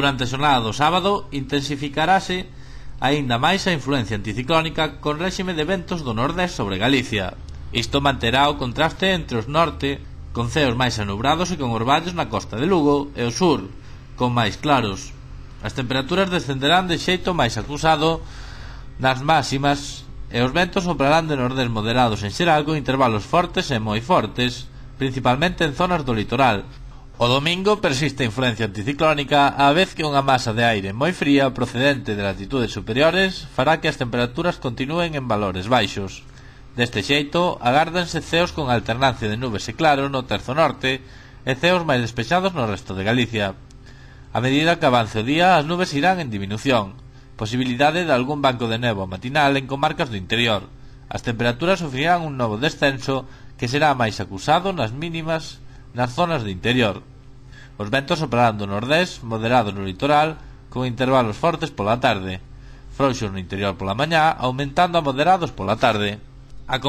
Durante a xornada do sábado intensificarase aínda máis a influencia anticiclónica con réxime de ventos do nordés sobre Galicia. Isto manterá o contraste entre os norte, con ceos máis anubrados e con orballos na costa de Lugo, e o sur, con máis claros. As temperaturas descenderán de xeito máis acusado nas máximas e os ventos soprarán de nordés moderados en xeral con intervalos fortes e moi fortes, principalmente en zonas do litoral. O domingo persiste a influencia anticiclónica á vez que unha masa de aire moi fría procedente de latitudes superiores fará que as temperaturas continúen en valores baixos. Deste xeito, agárdanse ceos con alternancia de nubes e claro no terzo norte e ceos máis despexados no resto de Galicia. A medida que avance o día, as nubes irán en diminución, posibilidade de algún banco de néboa matinal en comarcas do interior. As temperaturas sufrirán un novo descenso que será máis acusado nas mínimas nas zonas do interior. Os ventos soprarán do nordés, moderados no litoral, con intervalos fortes pola tarde, frouxos no interior pola mañá, aumentando a moderados pola tarde. A